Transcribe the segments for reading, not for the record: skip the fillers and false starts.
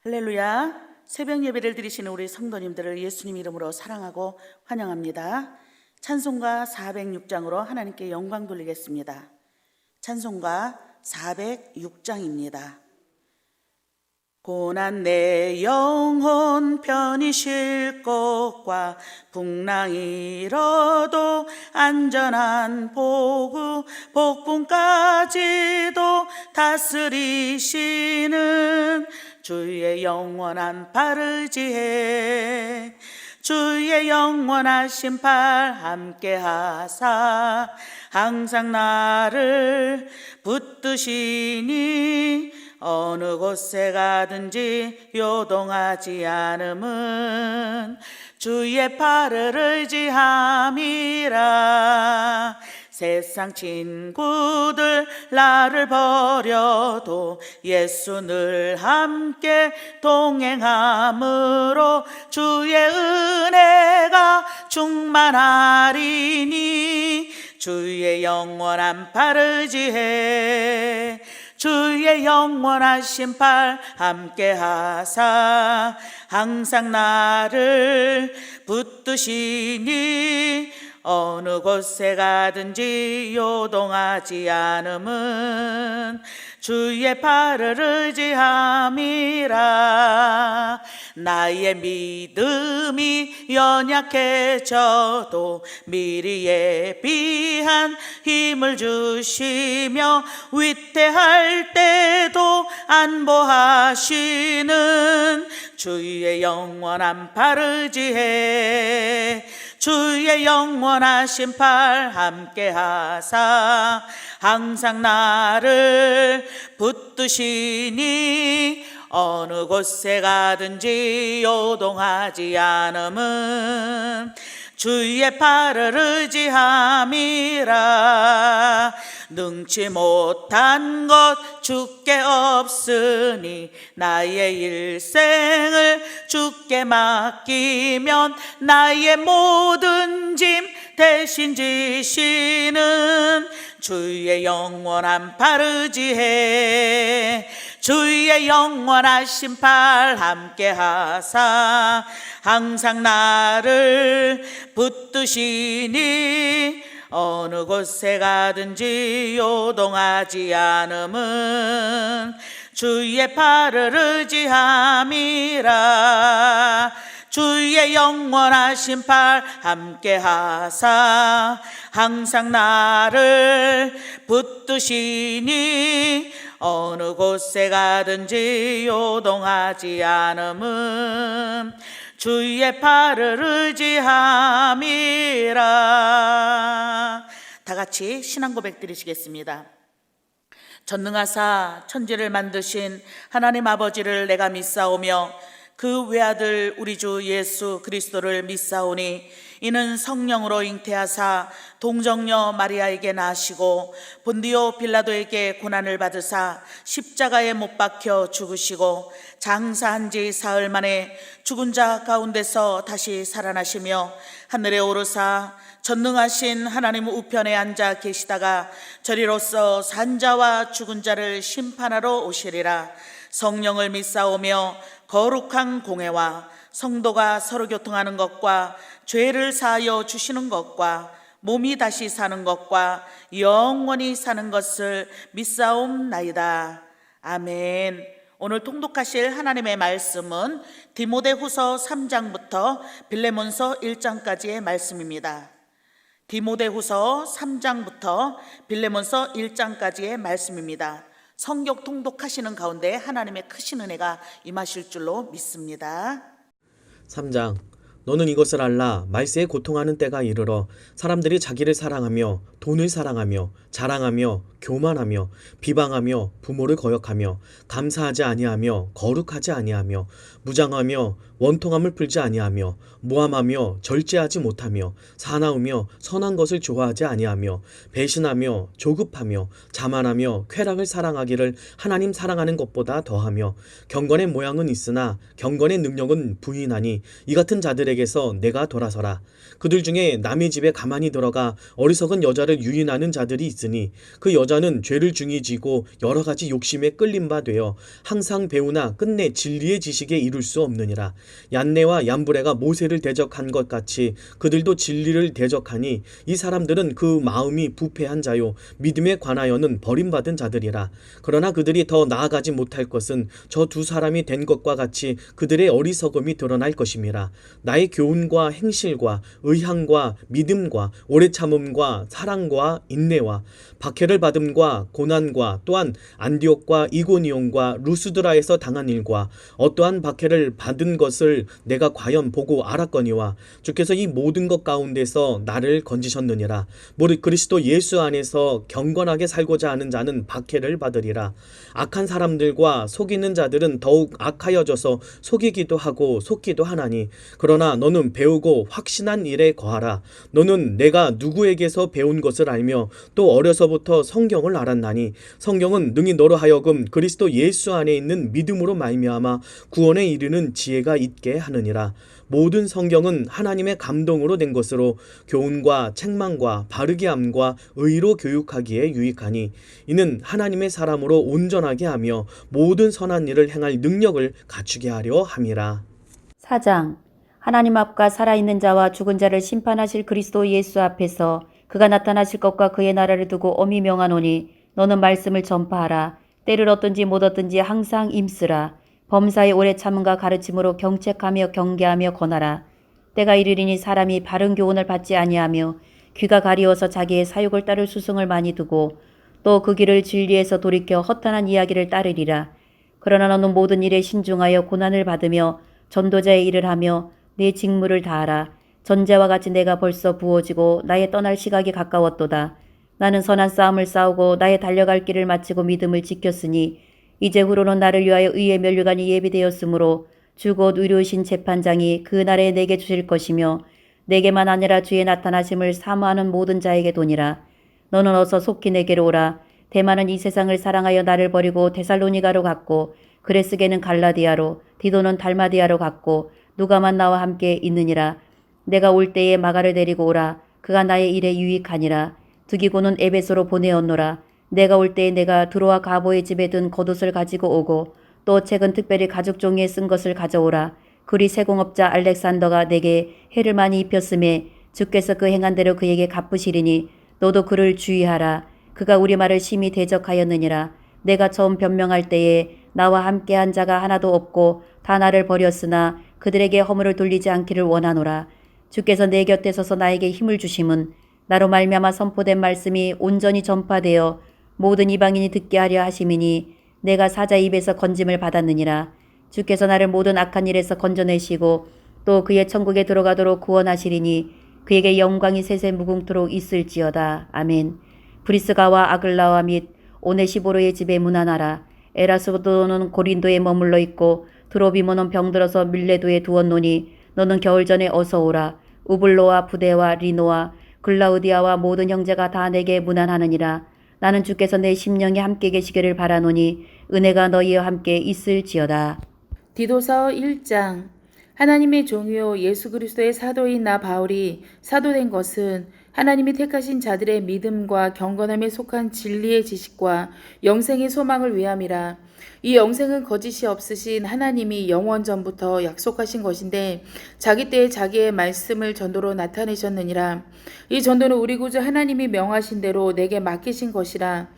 할렐루야. 새벽 예배를 드리시는 우리 성도님들을 예수님 이름으로 사랑하고 환영합니다. 찬송가 406장으로 하나님께 영광 돌리겠습니다. 찬송가 406장입니다. 고난 내 영혼 편히 쉴 곳과 풍랑이 일어도 안전한 복분까지도 다스리시는 주의 영원한 팔 의지해 주의 영원하신 팔 함께하사 항상 나를 붙드시니 어느 곳에 가든지 요동하지 않음은 주의 팔을 의지함이라. 세상 친구들 나를 버려도 예수 늘 함께 동행함으로 주의 은혜가 충만하리니 주의 영원한 팔 의지해 주의 영원하신 팔 함께하사 항상 나를 붙드시니 어느 곳에 가든지 요동하지 않음은 주의 팔을 의지함이라. 나의 믿음이 연약해져도 미리 예비한 힘을 주시며 위태할 때도 안보하시는 주의 영원한 팔 의지해 주의 영원하신 팔 함께하사 항상 나를 붙드시니 어느 곳에 가든지 요동하지 않음은 주의 팔을 의지함이라. 능치 못한 것 주께 없으니 나의 일생을 주께 맡기면 나의 모든 짐 대신 지시는 주의 영원한 팔 의지해 주의 영원하신 팔 함께하사 항상 나를 붙드시니 어느 곳에 가든지 요동하지 않음은 주의 팔을 의지함이라. 주의 영원하신 팔 함께하사 항상 나를 붙드시니 어느 곳에 가든지 요동하지 않음은 주의 팔을 의지함이라. 다 같이 신앙 고백 드리시겠습니다. 전능하사 천지를 만드신 하나님 아버지를 내가 믿사오며 그 외아들 우리 주 예수 그리스도를 믿사오니 이는 성령으로 잉태하사 동정녀 마리아에게 나시고 본디오 빌라도에게 고난을 받으사 십자가에 못 박혀 죽으시고 장사한 지 사흘 만에 죽은 자 가운데서 다시 살아나시며 하늘에 오르사 전능하신 하나님 우편에 앉아 계시다가 저리로서 산 자와 죽은 자를 심판하러 오시리라. 성령을 믿사오며 거룩한 공회와 성도가 서로 교통하는 것과 죄를 사하여 주시는 것과 몸이 다시 사는 것과 영원히 사는 것을 믿사옵나이다. 아멘. 오늘 통독하실 하나님의 말씀은 디모데후서 3장부터 빌레몬서 1장까지의 말씀입니다. 디모데후서 3장부터 빌레몬서 1장까지의 말씀입니다. 성경 통독하시는 가운데 하나님의 크신 은혜가 임하실 줄로 믿습니다. 3장. 너는 이것을 알라. 말세에 고통하는 때가 이르러 사람들이 자기를 사랑하며 돈을 사랑하며 자랑하며 교만하며 비방하며 부모를 거역하며 감사하지 아니하며 거룩하지 아니하며 무장하며 원통함을 풀지 아니하며 모함하며 절제하지 못하며 사나우며 선한 것을 좋아하지 아니하며 배신하며 조급하며 자만하며 쾌락을 사랑하기를 하나님 사랑하는 것보다 더하며 경건의 모양은 있으나 경건의 능력은 부인하니 이 같은 자들에게 그들에게서 내가 돌아서라. 그들 중에 남의 집에 가만히 들어가 어리석은 여자를 유인하는 자들이 있으니 그 여자는 죄를 중히 지고 여러 가지 욕심에 끌린 바 되어 항상 배우나 끝내 진리의 지식에 이룰 수 없느니라. 얀네와 얀브레가 모세를 대적한 것 같이 그들도 진리를 대적하니 이 사람들은 그 마음이 부패한 자요 믿음에 관하여는 버림받은 자들이라. 그러나 그들이 더 나아가지 못할 것은 저 두 사람이 된 것과 같이 그들의 어리석음이 드러날 것임이라. 나의 교훈과 행실과 의향과 믿음과 오래 참음과 사랑과 인내와 박해를 받음과 고난과 또한 안디옥과 이고니온과 루스드라에서 당한 일과 어떠한 박해를 받은 것을 내가 과연 보고 알았거니와 주께서 이 모든 것 가운데서 나를 건지셨느니라. 무릇 그리스도 예수 안에서 경건하게 살고자 하는 자는 박해를 받으리라. 악한 사람들과 속이는 자들은 더욱 악하여져서 속이기도 하고 속기도 하나니 그러나 너는 배우고 확신한 일에 거하라. 너는 내가 누구에게서 배운 것을 알며 또 어려서부터 성경을 알았나니 성경은 능히 너로 하여금 그리스도 예수 안에 있는 믿음으로 말미암아 구원에 이르는 지혜가 있게 하느니라. 모든 성경은 하나님의 감동으로 된 것으로 교훈과 책망과 바르게 함과 의로 교육하기에 유익하니 이는 하나님의 사람으로 온전하게 하며 모든 선한 일을 행할 능력을 갖추게 하려 함이라. 4장. 하나님 앞과 살아있는 자와 죽은 자를 심판하실 그리스도 예수 앞에서 그가 나타나실 것과 그의 나라를 두고 엄히 명하노니 너는 말씀을 전파하라. 때를 얻든지 못 얻든지 항상 임쓰라. 범사에 오래 참음과 가르침으로 경책하며 경계하며 권하라. 때가 이르리니 사람이 바른 교훈을 받지 아니하며 귀가 가리워서 자기의 사욕을 따를 수승을 많이 두고 또 그 길을 진리에서 돌이켜 허탄한 이야기를 따르리라. 그러나 너는 모든 일에 신중하여 고난을 받으며 전도자의 일을 하며 내 직무를 다하라. 전제와 같이 내가 벌써 부어지고 나의 떠날 시각이 가까웠도다. 나는 선한 싸움을 싸우고 나의 달려갈 길을 마치고 믿음을 지켰으니 이제 후로는 나를 위하여 의의 면류관이 예비되었으므로 주 곧 의로우신 재판장이 그 날에 내게 주실 것이며 내게만 아니라 주의 나타나심을 사모하는 모든 자에게 도니라. 너는 어서 속히 내게로 오라. 대만은 이 세상을 사랑하여 나를 버리고 데살로니가로 갔고 그레스게는 갈라디아로 디도는 달마디아로 갔고 누가만 나와 함께 있느니라. 내가 올 때에 마가를 데리고 오라. 그가 나의 일에 유익하니라. 두기고는 에베소로 보내었노라. 내가 올 때에 내가 드로아 가보의 집에 든 겉옷을 가지고 오고 또 책은 특별히 가죽 종이에 쓴 것을 가져오라. 그리 세공업자 알렉산더가 내게 해를 많이 입혔음에 주께서 그 행한 대로 그에게 갚으시리니 너도 그를 주의하라. 그가 우리 말을 심히 대적하였느니라. 내가 처음 변명할 때에 나와 함께한 자가 하나도 없고 다 나를 버렸으나 그들에게 허물을 돌리지 않기를 원하노라. 주께서 내 곁에 서서 나에게 힘을 주심은 나로 말미암아 선포된 말씀이 온전히 전파되어 모든 이방인이 듣게 하려 하심이니 내가 사자 입에서 건짐을 받았느니라. 주께서 나를 모든 악한 일에서 건져내시고 또 그의 천국에 들어가도록 구원하시리니 그에게 영광이 세세 무궁토록 있을지어다. 아멘. 브리스가와 아글라와 및 오네시보로의 집에 문안하라. 에라스도는 고린도에 머물러 있고 드로비모는 병들어서 밀레도에 두었노니 너는 겨울 전에 어서 오라. 우블로와 부데와 리노와 글라우디아와 모든 형제가 다 내게 문안하느니라. 나는 주께서 내 심령에 함께 계시기를 바라노니 은혜가 너희와 함께 있을지어다. 디도서 1장. 하나님의 종이요 예수 그리스도의 사도인 나 바울이 사도된 것은 하나님이 택하신 자들의 믿음과 경건함에 속한 진리의 지식과 영생의 소망을 위함이라. 이 영생은 거짓이 없으신 하나님이 영원 전부터 약속하신 것인데 자기 때에 자기의 말씀을 전도로 나타내셨느니라. 이 전도는 우리 구주 하나님이 명하신 대로 내게 맡기신 것이라.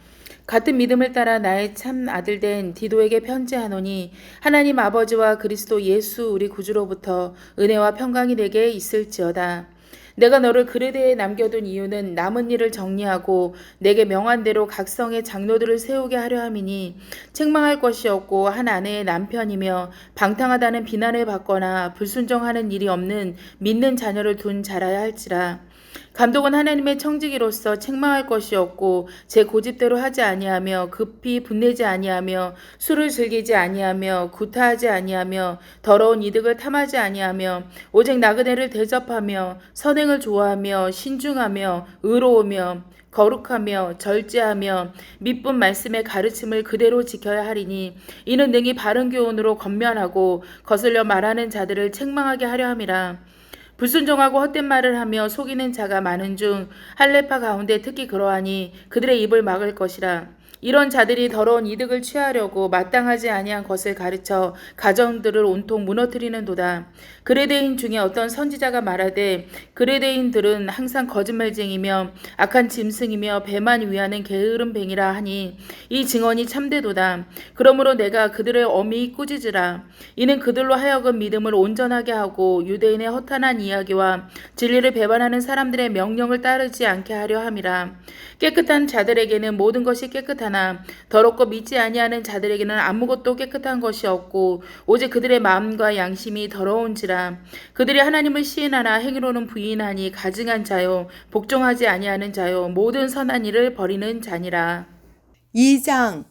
같은 믿음을 따라 나의 참 아들된 디도에게 편지하노니 하나님 아버지와 그리스도 예수 우리 구주로부터 은혜와 평강이 내게 있을지어다. 내가 너를 그레데에 남겨둔 이유는 남은 일을 정리하고 내게 명한 대로 각 성의 장로들을 세우게 하려 함이니 책망할 것이 없고 한 아내의 남편이며 방탕하다는 비난을 받거나 불순종하는 일이 없는 믿는 자녀를 둔 자라야 할지라. 감독은 하나님의 청지기로서 책망할 것이 없고 제 고집대로 하지 아니하며 급히 분내지 아니하며 술을 즐기지 아니하며 구타하지 아니하며 더러운 이득을 탐하지 아니하며 오직 나그네를 대접하며 선행을 좋아하며 신중하며 의로우며 거룩하며 절제하며 미쁜 말씀의 가르침을 그대로 지켜야 하리니 이는 능히 바른 교훈으로 권면하고 거슬려 말하는 자들을 책망하게 하려 함이라. 불순종하고 헛된 말을 하며 속이는 자가 많은 중 할례파 가운데 특히 그러하니 그들의 입을 막을 것이라. 이런 자들이 더러운 이득을 취하려고 마땅하지 아니한 것을 가르쳐 가정들을 온통 무너뜨리는도다. 그레데인 중에 어떤 선지자가 말하되 그레데인들은 항상 거짓말쟁이며 악한 짐승이며 배만 위하는 게으른 뱅이라 하니 이 증언이 참되도다. 그러므로 내가 그들을 엄히 꾸짖으라. 이는 그들로 하여금 믿음을 온전하게 하고 유대인의 허탄한 이야기와 진리를 배반하는 사람들의 명령을 따르지 않게 하려 함이라. 깨끗한 자들에게는 모든 것이 깨끗하나 더럽고 믿지 아니하는 자들에게는 아무것도 깨끗한 것이 없고 오직 그들의 마음과 양심이 더러운지라. 그들이 하나님을 시인하나 행위로는 부인하니 가증한 자요 복종하지 아니하는 자요 모든 선한 일을 버리는 자니라. 2장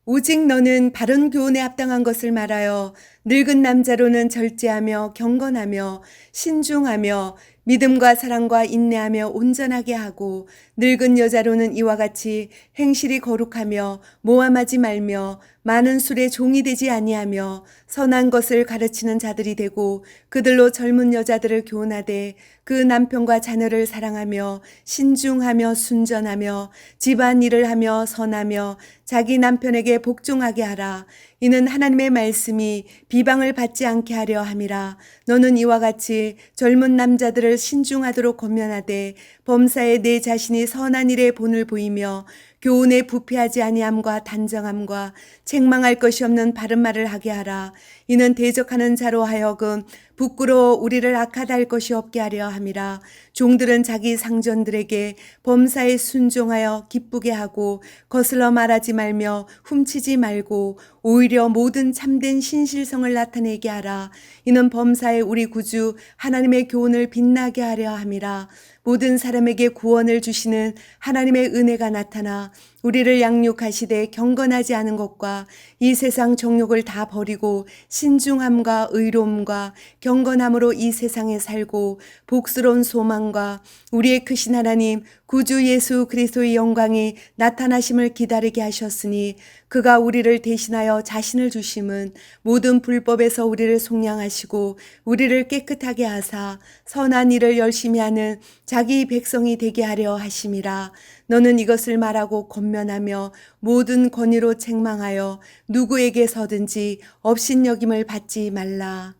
오직 너는 바른 교훈에 합당한 것을 말하여 늙은 남자로는 절제하며 경건하며 신중하며 믿음과 사랑과 인내하며 온전하게 하고 늙은 여자로는 이와 같이 행실이 거룩하며 모함하지 말며 많은 술에 종이 되지 아니하며 선한 것을 가르치는 자들이 되고 그들로 젊은 여자들을 교훈하되 그 남편과 자녀를 사랑하며 신중하며 순전하며 집안일을 하며 선하며 자기 남편에게 복종하게 하라. 이는 하나님의 말씀이 비방을 받지 않게 하려 함이라. 너는 이와 같이 젊은 남자들을 신중하도록 권면하되 범사에 내 자신이 선한 일에 본을 보이며 교훈에 부패하지 아니함과 단정함과 책망할 것이 없는 바른 말을 하게 하라. 이는 대적하는 자로 하여금 부끄러워 우리를 악하다 할 것이 없게 하려 함이라. 종들은 자기 상전들에게 범사에 순종하여 기쁘게 하고 거슬러 말하지 말며 훔치지 말고 오히려 모든 참된 신실성을 나타내게 하라. 이는 범사에 우리 구주 하나님의 교훈을 빛나게 하려 함이라. 모든 사람에게 구원을 주시는 하나님의 은혜가 나타나 우리를 양육하시되 경건하지 않은 것과 이 세상 정욕을 다 버리고 신중함과 의로움과 경건함으로 이 세상에 살고 복스러운 소망과 우리의 크신 하나님 구주 예수 그리스도의 영광이 나타나심을 기다리게 하셨으니 그가 우리를 대신하여 자신을 주심은 모든 불법에서 우리를 속량하시고 우리를 깨끗하게 하사 선한 일을 열심히 하는 자기 백성이 되게 하려 하심이라. 너는 이것을 말하고 권면하며 모든 권위로 책망하여 누구에게서든지 업신여김을 받지 말라.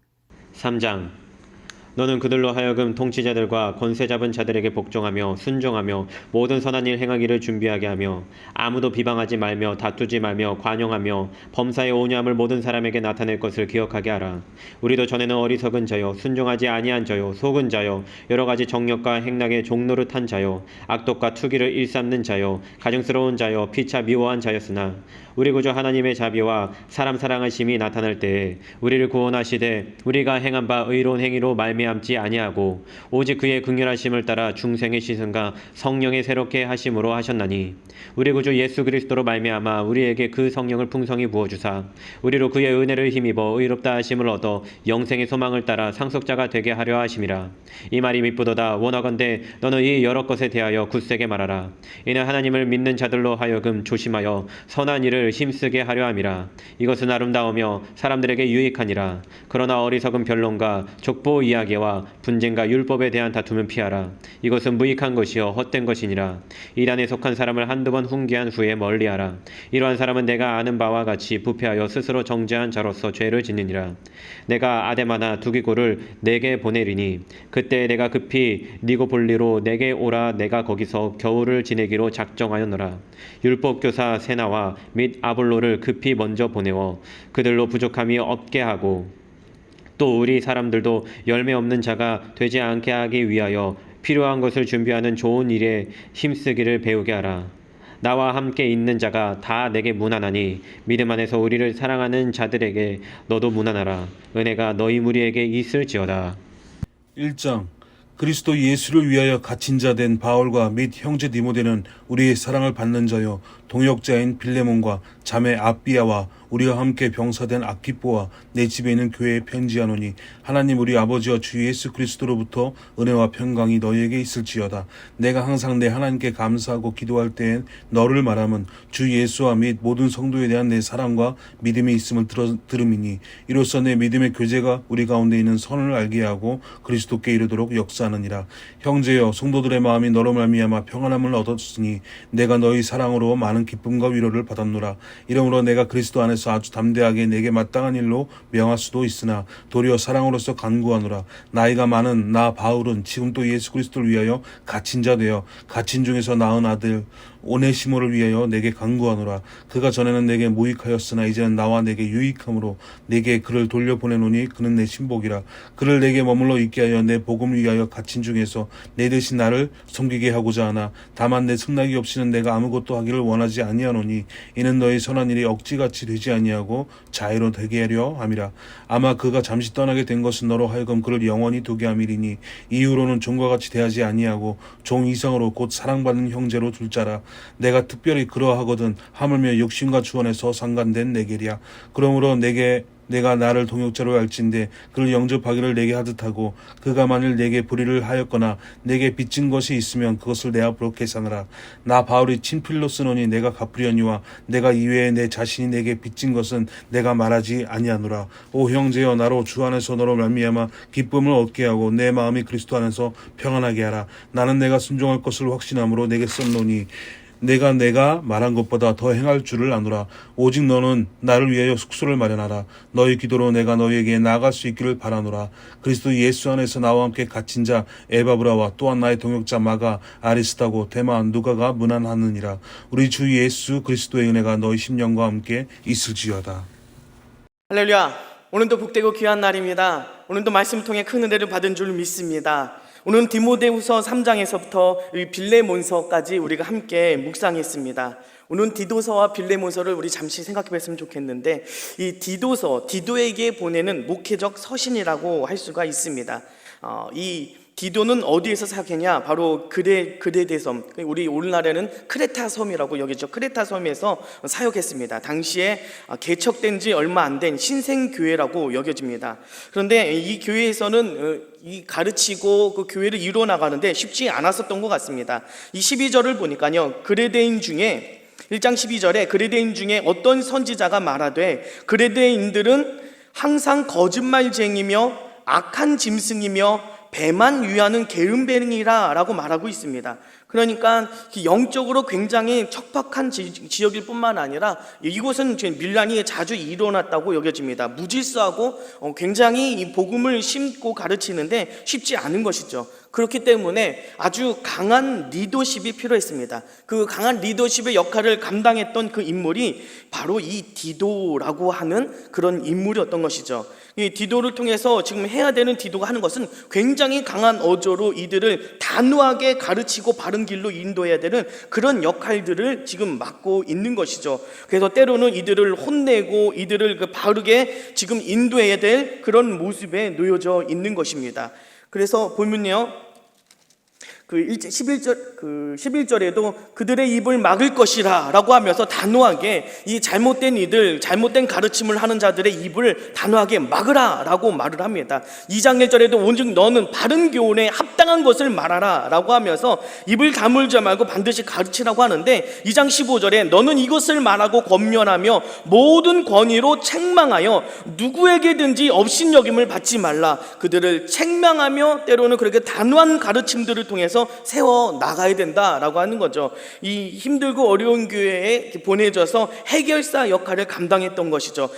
3장 너는 그들로 하여금 통치자들과 권세 잡은 자들에게 복종하며 순종하며 모든 선한 일 행하기를 준비하게 하며 아무도 비방하지 말며 다투지 말며 관용하며 범사의 온유함을 모든 사람에게 나타낼 것을 기억하게 하라. 우리도 전에는 어리석은 자요 순종하지 아니한 자요 속은 자요 여러 가지 정력과 행락에 종노릇한 자요 악독과 투기를 일삼는 자요 가증스러운 자요 피차 미워한 자였으나 우리 구주 하나님의 자비와 사람 사랑하심이 나타날 때에 우리를 구원하시되 우리가 행한 바 의로운 행위로 말미암지 아니하고 오직 그의 긍휼하심을 따라 중생의 시선과 성령의 새롭게 하심으로 하셨나니 우리 구주 예수 그리스도로 말미암아 우리에게 그 성령을 풍성히 부어주사 우리로 그의 은혜를 힘입어 의롭다 하심을 얻어 영생의 소망을 따라 상속자가 되게 하려 하심이라. 이 말이 미쁘도다. 원하건대 너는 이 여러 것에 대하여 굳세게 말하라. 이는 하나님을 믿는 자들로 하여금 조심하여 선한 일을 힘쓰게 하려 함이라. 이것은 아름다우며 사람들에게 유익하니라. 그러나 어리석은 변론과 족보 이야기와 분쟁과 율법에 대한 다툼은 피하라. 이것은 무익한 것이요 헛된 것이니라. 이단에 속한 사람을 한두 번 훈계한 후에 멀리하라. 이러한 사람은 내가 아는 바와 같이 부패하여 스스로 정죄한 자로서 죄를 짓느니라. 내가 아데마나 두기고를 내게 보내리니 그때 내가 급히 니고볼리로 내게 오라. 내가 거기서 겨울을 지내기로 작정하였노라. 율법교사 세나와 및 아볼로를 급히 먼저 보내어 그들로 부족함이 없게 하고 또 우리 사람들도 열매 없는 자가 되지 않게 하기 위하여 필요한 것을 준비하는 좋은 일에 힘쓰기를 배우게 하라. 나와 함께 있는 자가 다 내게 문안하니 믿음 안에서 우리를 사랑하는 자들에게 너도 문안하라. 은혜가 너희 무리에게 있을지어다. 1장 그리스도 예수를 위하여 갇힌 자 된 바울과 및 형제 디모데는 우리의 사랑을 받는 자요 동역자인 빌레몬과 자매 아비아와 우리와 함께 병사된 아키포와 내 집에 있는 교회에 편지하노니 하나님 우리 아버지와 주 예수 그리스도로부터 은혜와 평강이 너희에게 있을지어다. 내가 항상 내 하나님께 감사하고 기도할 때엔 너를 말함은 주 예수와 및 모든 성도에 대한 내 사랑과 믿음이 있음을 들음이니 이로써 내 믿음의 교제가 우리 가운데 있는 선을 알게 하고 그리스도께 이르도록 역사하느니라. 형제여 성도들의 마음이 너로 말미암아 평안함을 얻었으니 내가 너희 사랑으로 많은 기쁨과 위로를 받았노라. 이러므로 내가 그리스도 안에서 아주 담대하게 내게 마땅한 일로 명할 수도 있으나 도리어 사랑으로서 간구하노라. 나이가 많은 나 바울은 지금 또 예수 그리스도를 위하여 갇힌 자 되어 갇힌 중에서 낳은 아들 오네시모를 위하여 내게 간구하노라. 그가 전에는 내게 무익하였으나 이제는 나와 내게 유익함으로 내게 그를 돌려보내노니 그는 내 신복이라. 그를 내게 머물러 있게 하여 내 복음을 위하여 갇힌 중에서 내 대신 나를 섬기게 하고자 하나 다만 내 승낙이 없이는 내가 아무것도 하기를 원하지 아니하노니 이는 너희 선한 일이 억지같이 되지 아니하고 자유로 되게 하려 함이라. 아마 그가 잠시 떠나게 된 것은 너로 하여금 그를 영원히 두게 함이리니 이후로는 종과 같이 대하지 아니하고 종 이상으로 곧 사랑받는 형제로 둘 자라. 내가 특별히 그러하거든 하물며 욕심과 주원에서 상관된 내게랴. 그러므로 내가 나를 동역자로 할진대 그를 영접하기를 내게 하듯하고 그가 만일 내게 불의를 하였거나 내게 빚진 것이 있으면 그것을 내 앞으로 계산하라. 나 바울이 친필로 쓰노니 내가 갚으려니와 내가 이외에 내 자신이 내게 빚진 것은 내가 말하지 아니하노라. 오 형제여 나로 주 안에서 너로 말미암아 기쁨을 얻게 하고 내 마음이 그리스도 안에서 평안하게 하라. 나는 내가 순종할 것을 확신함으로 내게 썼노니 내가 말한 것보다 더 행할 줄을 아노라. 오직 너는 나를 위하여 숙소를 마련하라. 너희 기도로 내가 너희에게 나아갈 수 있기를 바라노라. 그리스도 예수 안에서 나와 함께 갇힌 자 에바브라와 또한 나의 동역자 마가 아리스타고 데마 누가가 문안하느니라. 우리 주 예수 그리스도의 은혜가 너희 심령과 함께 있을지어다. 할렐루야. 오늘도 복되고 귀한 날입니다. 오늘도 말씀을 통해 큰 은혜를 받은 줄 믿습니다. 오늘은 디모데후서 3장에서부터 빌레몬서까지 우리가 함께 묵상했습니다. 오늘은 디도서와 빌레몬서를 우리 잠시 생각해 봤으면 좋겠는데, 이 디도에게 보내는 목회적 서신이라고 할 수가 있습니다. 이 디도는 어디에서 사역했냐? 바로 그레데 섬, 우리 오늘날에는 크레타 섬이라고 여기죠. 크레타 섬에서 사역했습니다. 당시에 개척된 지 얼마 안 된 신생교회라고 여겨집니다. 그런데 이 교회에서는 이 가르치고 그 교회를 이루어나가는데 쉽지 않았었던 것 같습니다. 이 12절을 보니까요, 그레데인 중에 1장 12절에 그레데인 중에 어떤 선지자가 말하되 그레데인들은 항상 거짓말쟁이며 악한 짐승이며 배만 위하는 게으름뱅이라 라고 말하고 있습니다. 그러니까 영적으로 굉장히 척박한 지역일 뿐만 아니라 이곳은 밀란이 자주 일어났다고 여겨집니다. 무질서하고 굉장히 이 복음을 심고 가르치는데 쉽지 않은 것이죠. 그렇기 때문에 아주 강한 리더십이 필요했습니다. 그 강한 리더십의 역할을 감당했던 그 인물이 바로 이 디도라고 하는 그런 인물이었던 것이죠. 이 디도를 통해서 지금 해야 되는 디도가 하는 것은 굉장히 강한 어조로 이들을 단호하게 가르치고 바른 길로 인도해야 되는 그런 역할들을 지금 맡고 있는 것이죠. 그래서 때로는 이들을 혼내고 이들을 바르게 지금 인도해야 될 그런 모습에 놓여져 있는 것입니다. 그래서 보면요, 11절에도 그들의 입을 막을 것이라 라고 하면서 단호하게 이 잘못된 가르침을 하는 자들의 입을 단호하게 막으라 라고 말을 합니다. 2장 1절에도 오직 너는 바른 교훈에 합당한 것을 말하라 라고 하면서 입을 다물지 말고 반드시 가르치라고 하는데, 2장 15절에 너는 이것을 말하고 권면하며 모든 권위로 책망하여 누구에게든지 업신여김을 받지 말라. 그들을 책망하며 때로는 그렇게 단호한 가르침들을 통해서 세워 나가야 된다라고 하는 거죠. 이 힘들고 어려운 교회에 보내져서 해결사 역할을 감당했던 것이죠.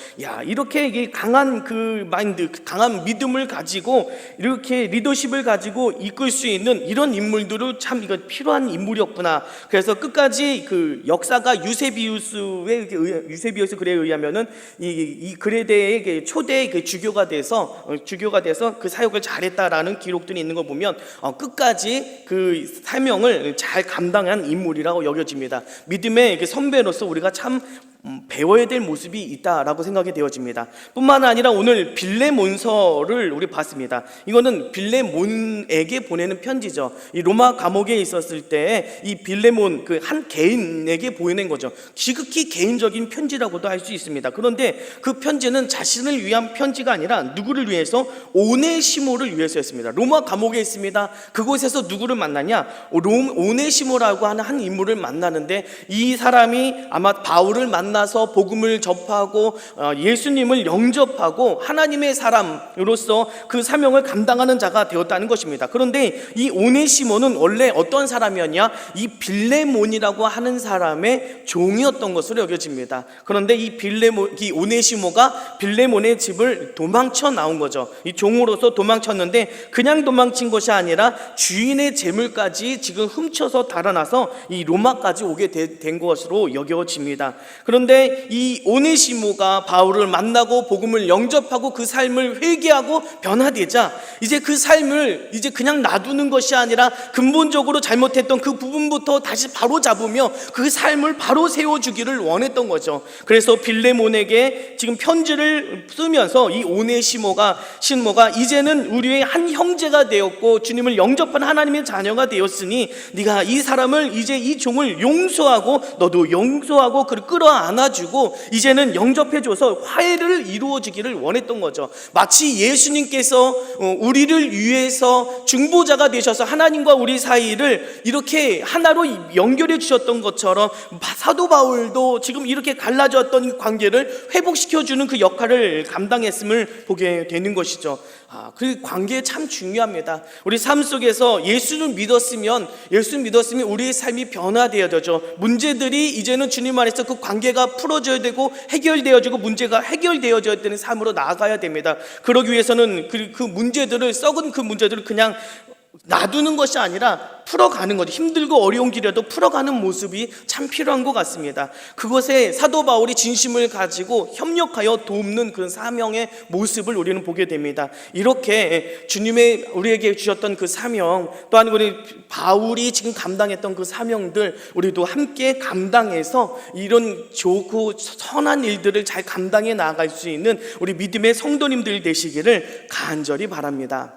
이렇게 강한 그 마인드, 강한 믿음을 가지고 이렇게 리더십을 가지고 이끌 수 있는 이런 인물들을 참 이거 필요한 인물이었구나. 그래서 끝까지 그 역사가 유세비우스 글에 의하면은 이 그레데의 초대 그 주교가 돼서 그 사역을 잘했다라는 기록들이 있는 거 보면 끝까지 그 사명을 잘 감당한 인물이라고 여겨집니다. 믿음의 선배로서 우리가 참 배워야 될 모습이 있다라고 생각이 되어집니다. 뿐만 아니라 오늘 빌레몬서를 우리 봤습니다. 이거는 빌레몬에게 보내는 편지죠. 이 로마 감옥에 있었을 때 이 빌레몬 그 한 개인에게 보내는 거죠. 지극히 개인적인 편지라고도 할 수 있습니다. 그런데 그 편지는 자신을 위한 편지가 아니라 누구를 위해서? 오네시모를 위해서였습니다. 로마 감옥에 있습니다. 그곳에서 누구를 만나냐? 오네시모라고 하는 한 인물을 만나는데 이 사람이 아마 바울을 만나서 복음을 접하고 예수님을 영접하고 하나님의 사람으로서 그 사명을 감당하는 자가 되었다는 것입니다. 그런데 이 오네시모는 원래 어떤 사람이었냐? 이 빌레몬이라고 하는 사람의 종이었던 것으로 여겨집니다. 그런데 이 오네시모가 빌레몬의 집을 도망쳐 나온 거죠. 이 종으로서 도망쳤는데 그냥 도망친 것이 아니라 주인의 재물까지 지금 훔쳐서 달아나서 이 로마까지 오게 된 것으로 여겨집니다. 그런데 이 오네시모가 바울을 만나고 복음을 영접하고 그 삶을 회개하고 변화되자 이제 그 삶을 이제 그냥 놔두는 것이 아니라 근본적으로 잘못했던 그 부분부터 다시 바로 잡으며 그 삶을 바로 세워주기를 원했던 거죠. 그래서 빌레몬에게 지금 편지를 쓰면서 이 오네시모가 이제는 우리의 한 형제가 되었고 주님을 영접한 하나님의 자녀가 되었으니 네가 이 사람을 이제 이 종을 용서하고 너도 용서하고 그를 끌어안아주고 이제는 영접해줘서 화해를 이루어지기를 원했던 거죠. 마치 예수님께서 우리를 위해서 중보자가 되셔서 하나님과 우리 사이를 이렇게 하나로 연결해 주셨던 것처럼 사도 바울도 지금 이렇게 갈라졌던 관계를 회복시켜주는 그 역할을 감당했음을 보게 되는 것이죠. 그 관계 참 중요합니다. 우리 삶 속에서 예수를 믿었으면 우리의 삶이 변화되어져죠. 문제들이 이제는 주님 안에서 그 관계가 풀어져야 되고 해결되어지고 문제가 해결되어져야 되는 삶으로 나아가야 됩니다. 그러기 위해서는 썩은 그 문제들을 그냥 놔두는 것이 아니라 풀어가는 거죠. 힘들고 어려운 길이라도 풀어가는 모습이 참 필요한 것 같습니다. 그것에 사도 바울이 진심을 가지고 협력하여 돕는 그 사명의 모습을 우리는 보게 됩니다. 이렇게 주님의 우리에게 주셨던 그 사명, 또한 우리 바울이 지금 감당했던 그 사명들 우리도 함께 감당해서 이런 좋고 선한 일들을 잘 감당해 나아갈 수 있는 우리 믿음의 성도님들 되시기를 간절히 바랍니다.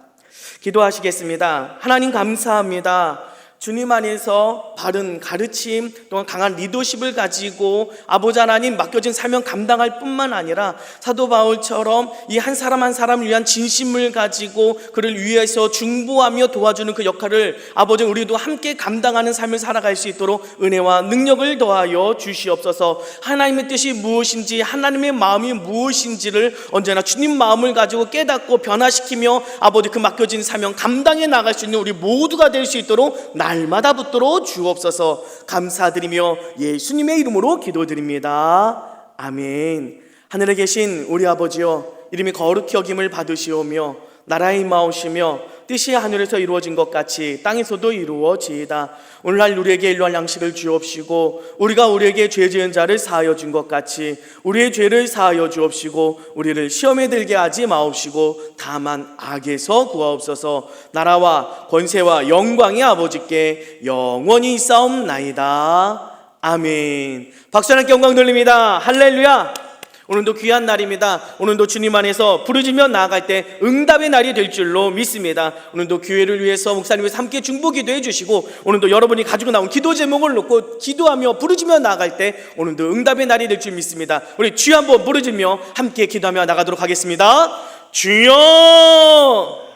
기도하시겠습니다. 하나님 감사합니다. 주님 안에서 바른 가르침 또한 강한 리더십을 가지고 아버지 하나님 맡겨진 사명 감당할 뿐만 아니라 사도 바울처럼 이 한 사람 한 사람을 위한 진심을 가지고 그를 위해서 중보하며 도와주는 그 역할을 아버지 우리도 함께 감당하는 삶을 살아갈 수 있도록 은혜와 능력을 더하여 주시옵소서. 하나님의 뜻이 무엇인지 하나님의 마음이 무엇인지를 언제나 주님 마음을 가지고 깨닫고 변화시키며 아버지 그 맡겨진 사명 감당해 나갈 수 있는 우리 모두가 될 수 있도록 날마다 붙들어 주옵소서. 감사드리며 예수님의 이름으로 기도드립니다. 아멘. 하늘에 계신 우리 아버지여, 이름이 거룩히 여김을 받으시오며 나라의 임하오시며 뜻이 하늘에서 이루어진 것 같이 땅에서도 이루어지이다. 오늘날 우리에게 일용할 양식을 주옵시고 우리가 우리에게 죄 지은 자를 사하여 준 것 같이 우리의 죄를 사하여 주옵시고 우리를 시험에 들게 하지 마옵시고 다만 악에서 구하옵소서. 나라와 권세와 영광이 아버지께 영원히 있사옵나이다. 아멘. 박수 하나님께 영광 돌립니다. 할렐루야. 오늘도 귀한 날입니다. 오늘도 주님 안에서 부르짖며 나아갈 때 응답의 날이 될 줄로 믿습니다. 오늘도 교회를 위해서 목사님과 함께 중보 기도해 주시고 오늘도 여러분이 가지고 나온 기도 제목을 놓고 기도하며 부르짖며 나아갈 때 오늘도 응답의 날이 될 줄 믿습니다. 우리 주여 한번 부르짖며 함께 기도하며 나가도록 하겠습니다. 주여!